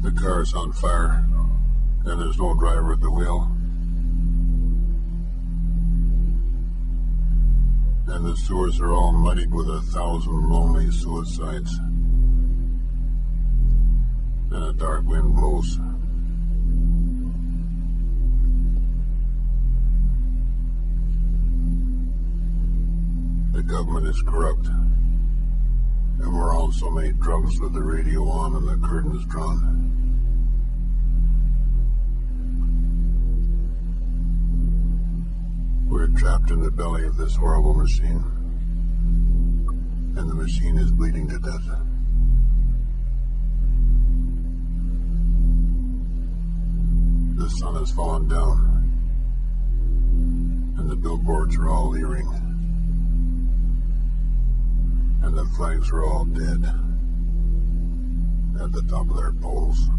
The car's on fire, and there's no driver at the wheel. And the sewers are all muddied with 1,000 lonely suicides. And a dark wind blows. The government is corrupt. And we're on so many drugs with the radio on and the curtains drawn. We're trapped in the belly of this horrible machine. And the machine is bleeding to death. The sun has fallen down. And the billboards are all leering. And the flags are all dead at the top of their poles.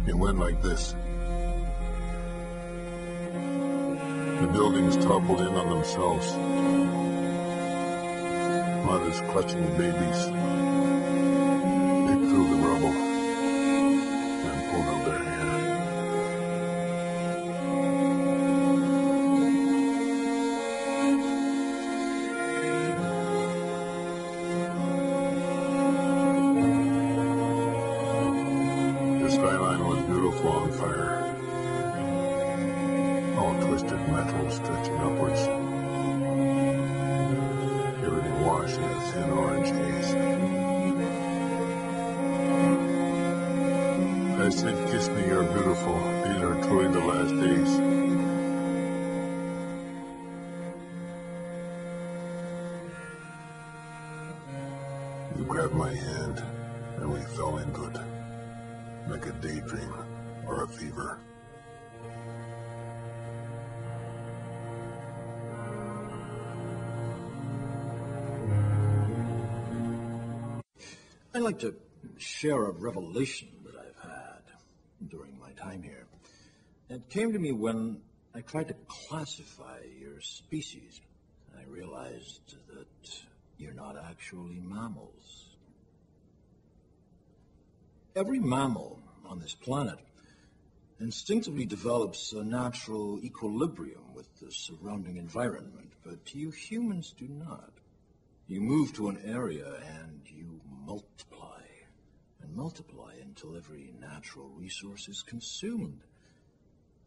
It went like this. The buildings toppled in on themselves. Mothers clutching babies. They threw the rubble and pulled out their hair. The skyline was beautiful on fire. All twisted metal stretching upwards. Everything washed in a thin orange haze. I said, kiss me, you're beautiful. These are truly the last days. You grabbed my hand, and we fell into it, like a daydream or a fever. I'd like to share a revelation that I've had during my time here. It came to me when I tried to classify your species. I realized that you're not actually mammals. Every mammal on this planet instinctively develops a natural equilibrium with the surrounding environment, but you humans do not. You move to an area and you multiply, and multiply until every natural resource is consumed.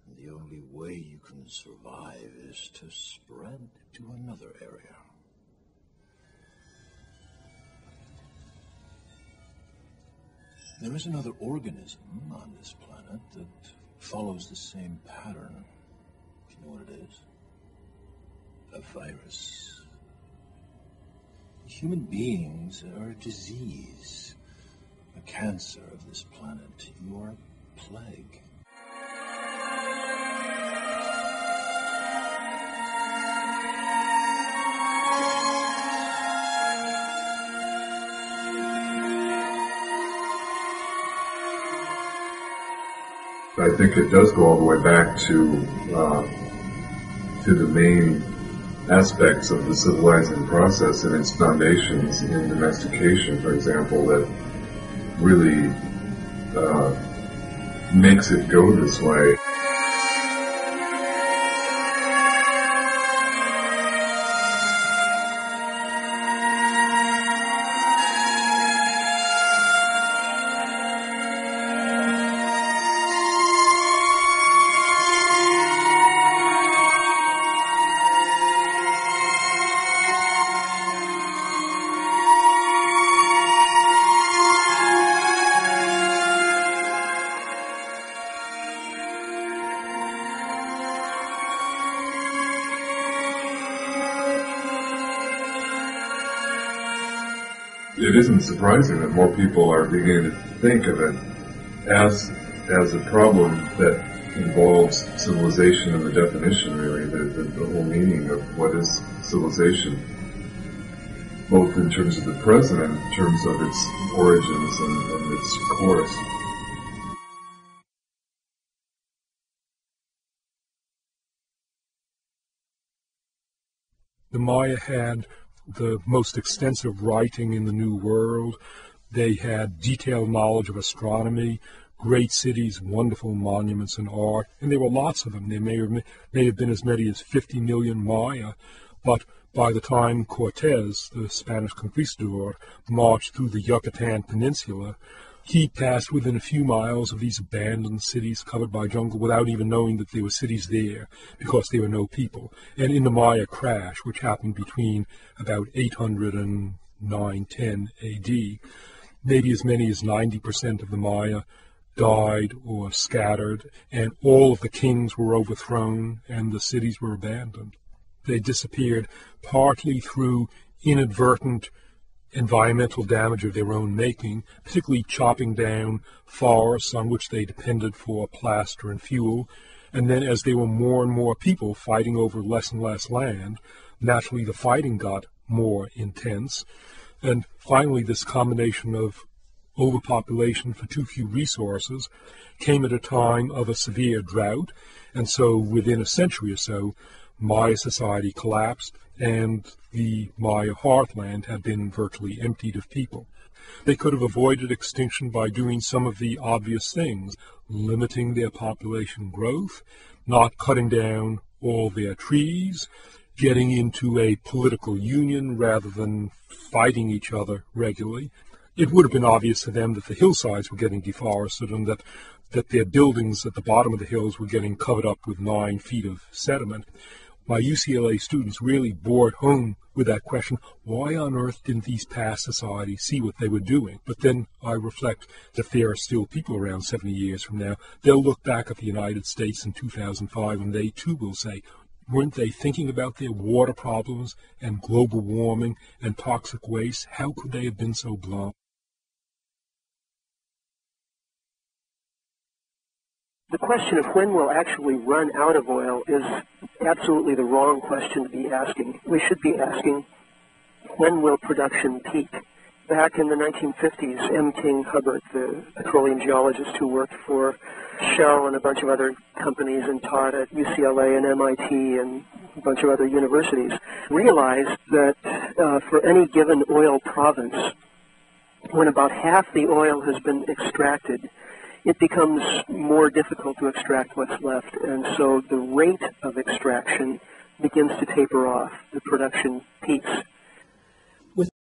And the only way you can survive is to spread to another area. There is another organism on this planet that follows the same pattern. Do you know what it is? A virus. Human beings are a disease, a cancer of this planet. You are a plague. I think it does go all the way back to the main aspects of the civilizing process and its foundations in domestication, for example, that really makes it go this way. It isn't surprising that more people are beginning to think of it as a problem that involves civilization and the definition, really, the whole meaning of what is civilization, both in terms of the present and in terms of its origins and its course. The Maya hand the most extensive writing in the New World. They had detailed knowledge of astronomy, great cities, wonderful monuments and art, and there were lots of them. There may have been as many as 50 million Maya, but by the time Cortez, the Spanish conquistador, marched through the Yucatan Peninsula, he passed within a few miles of these abandoned cities covered by jungle without even knowing that there were cities there, because there were no people. And in the Maya crash, which happened between about 800 and 910 A.D., maybe as many as 90% of the Maya died or scattered, and all of the kings were overthrown and the cities were abandoned. They disappeared partly through inadvertent environmental damage of their own making, particularly chopping down forests on which they depended for plaster and fuel. And then as there were more and more people fighting over less and less land, naturally the fighting got more intense. And finally, this combination of overpopulation for too few resources came at a time of a severe drought. And so within a century or so, Maya society collapsed, and the Maya heartland had been virtually emptied of people. They could have avoided extinction by doing some of the obvious things, limiting their population growth, not cutting down all their trees, getting into a political union rather than fighting each other regularly. It would have been obvious to them that the hillsides were getting deforested and that their buildings at the bottom of the hills were getting covered up with 9 feet of sediment. My UCLA students really bored home with that question, why on earth didn't these past societies see what they were doing? But then I reflect that there are still people around 70 years from now. They'll look back at the United States in 2005 and they too will say, weren't they thinking about their water problems and global warming and toxic waste? How could they have been so blind? The question of when we'll actually run out of oil is absolutely the wrong question to be asking. We should be asking, when will production peak? Back in the 1950s, M. King Hubbard, the petroleum geologist who worked for Shell and a bunch of other companies and taught at UCLA and MIT and a bunch of other universities, realized that for any given oil province, when about half the oil has been extracted, it becomes more difficult to extract what's left, and so the rate of extraction begins to taper off. The production peaks